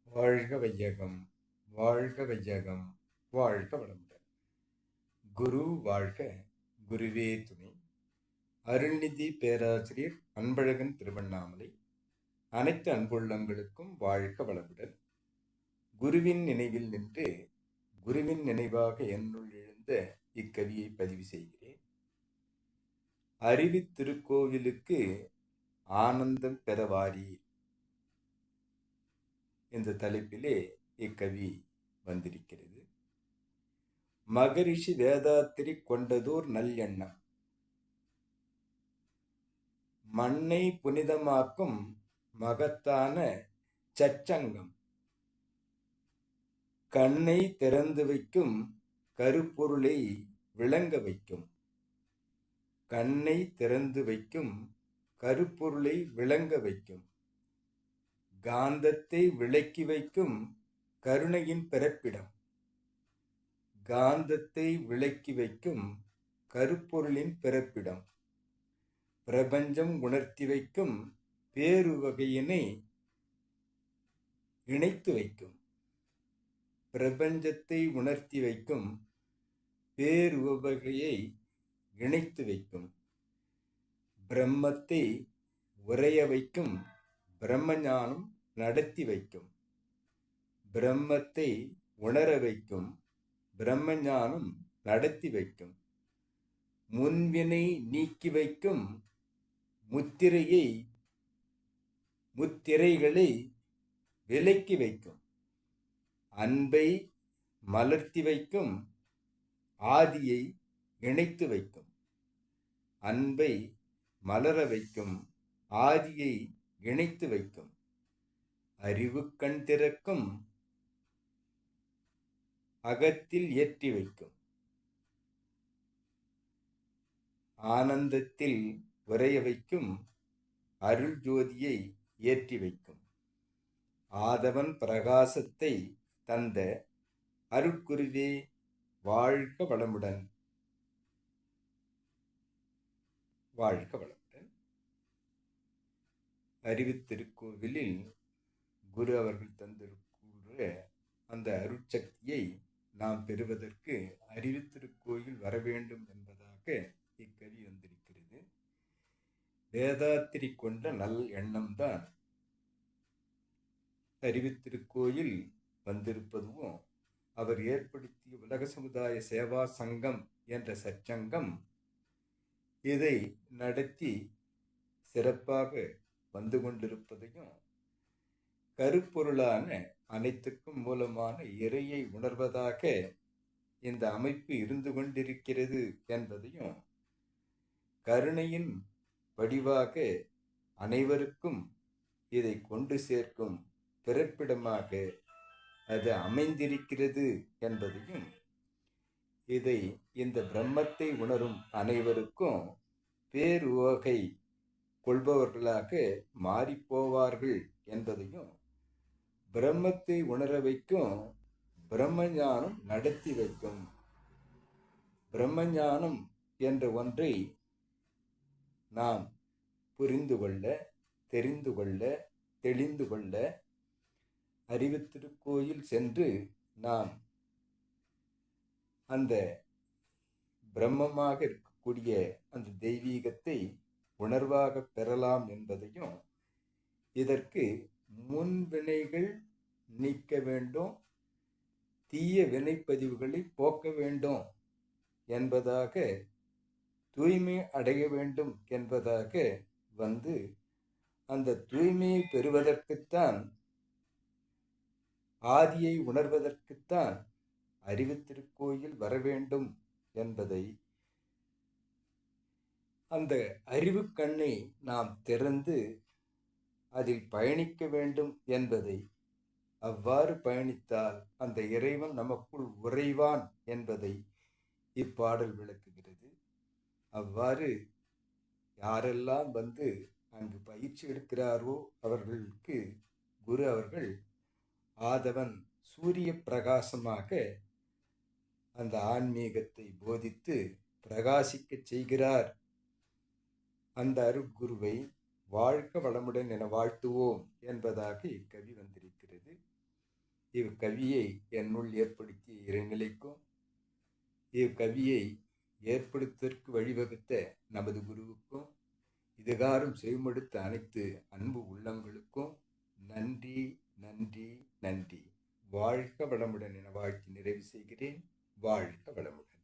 வாழ்க வையகம், வாழ்க வையகம், வாழ்க வளமுடன். குரு வாழ்க, குருவே துணை. அருள்நிதி பேராசிரியர் அன்பழகன் திருவண்ணாமலை. அனைத்து அன்புள்ளங்களுக்கும் வாழ்க வளமுடன். குருவின் நினைவில் நின்று குருவின் நினைவாக என்னுள் எழுந்த இக்கவியை பதிவு செய்கிறேன். அறிவு திருக்கோவிலுக்கு ஆனந்தம் பெறவாரீர் என்ற தலைப்பிலே இக்கவி வந்திருக்கிறது. மகரிஷி வேதாத்திரி கொண்டதோர் நல்லெண்ணம், மண்ணை புனிதமாக்கும் மகத்தான சச்சங்கம், கண்ணை திறந்து வைக்கும் கருப்பொருளை விளங்க வைக்கும், கண்ணை திறந்து வைக்கும் கருப்பொருளை விளங்க வைக்கும், காந்தத்தை விளக்கி வைக்கும் கருணையின் பிறப்பிடம், காந்தத்தை விளக்கி வைக்கும் கருப்பொருளின் பிறப்பிடம், பிரபஞ்சம் உணர்த்தி வைக்கும் பேருவகையினை இணைத்து வைக்கும், பிரபஞ்சத்தை உணர்த்தி வைக்கும் பேருவகையை இணைத்து வைக்கும், பிரம்மத்தை உரைய வைக்கும் பிரம்மஞானம் நடத்தி வைக்கும், பிரம்மத்தை உணர வைக்கும் பிரம்மஞானம் நடத்தி வைக்கும், முன்வினை நீக்கி வைக்கும் முத்திரைகளை விலக்கி வைக்கும், அன்பை மலர்த்தி வைக்கும் ஆதியை இணைத்து வைக்கும், அன்பை மலர வைக்கும் ஆதியை இணைத்து வைக்கும், அறிவு கண் திறக்கும் அகத்தில் ஏற்றி வைக்கும், ஆனந்தத்தில் உரைய வைக்கும் அருள் ஜோதியை ஏற்றி வைக்கும், ஆதவன் பிரகாசத்தை தந்த அருட்குருவே வாழ்க வளமுடன், வாழ்க வளமுடன். அறிவு திருக்கோவிலில் குரு அவர்கள் தந்திருக்கிற அந்த அருட்சக்தியை நாம் பெறுவதற்கு அறிவு திருக்கோயில் வர வேண்டும் என்பதாக இக்கவி வந்திருக்கிறது. வேதாத்திரி கொண்ட நல் எண்ணம்தான் அறிவு திருக்கோயில் வந்திருப்பதும், அவர் ஏற்படுத்திய உலக சமுதாய சேவா சங்கம் என்ற சச்சங்கம் இதை நடத்தி சிறப்பாக வந்து கொண்டிருப்பதையும், கருப்பொருளான அனைத்துக்கும் மூலமான இறையை உணர்வதாக இந்த அமைப்பு இருந்து கொண்டிருக்கிறது என்பதையும், கருணையின் வடிவாக அனைவருக்கும் இதை கொண்டு சேர்க்கும் பிறப்பிடமாக அது அமைந்திருக்கிறது என்பதையும், இதை இந்த பிரம்மத்தை உணரும் அனைவருக்கும் பேருவகை கொள்பவர்களாக மாறிப்போவார்கள் என்பதையும், பிரம்மத்தை உணர வைக்கும் பிரம்மஞானம் நடத்தி வைக்கும், பிரம்மஞானம் என்ற ஒன்றை நாம் புரிந்து கொள்ள, தெரிந்து கொள்ள, தெளிந்து கொள்ள அறிவு திருக்கோயில் சென்று நாம் அந்த பிரம்மமாக இருக்கக்கூடிய அந்த தெய்வீகத்தை உணர்வாக பெறலாம் என்பதையும், இதற்கு முன்வினைகள் நீக்க வேண்டும், தீய வினைப்பதிவுகளை போக்க வேண்டும் என்பதாக, தூய்மை அடைய வேண்டும் என்பதாக வந்து அந்த தூய்மையை பெறுவதற்குத்தான், ஆதியை உணர்வதற்குத்தான் அறிவு திருக்கோயில் வர வேண்டும் என்பதை, அந்த அறிவு கண்ணை நாம் திறந்து அதில் பயணிக்க வேண்டும் என்பதை, அவ்வாறு பயணித்தால் அந்த இறைவன் நமக்குள் உறைவான் என்பதை இப்பாடல் விளக்குகிறது. அவ்வாறு யாரெல்லாம் வந்து அங்கு பயிற்சி எடுக்கிறாரோ அவர்களுக்கு குரு அவர்கள் ஆதவன் சூரிய பிரகாசமாக அந்த ஆன்மீகத்தை போதித்து பிரகாசிக்க செய்கிறார். அந்த அருட்குருவை வாழ்க வளமுடன் என வாழ்த்துவோம் என்பதாக இக்கவி வந்திருக்கிறது. இக்கவியை என்னுள் ஏற்படுத்திய இறைநிலைக்கும், இக்கவியை ஏற்படுத்துவதற்கு வழிவகுத்த நமது குருவுக்கும், இதுகாரும் செவிமடுத்த அனைத்து அன்பு உள்ளங்களுக்கும் நன்றி, நன்றி, நன்றி. வாழ்க வளமுடன் என வாழ்த்தி நிறைவு செய்கிறேன். வாழ்க வளமுடன்.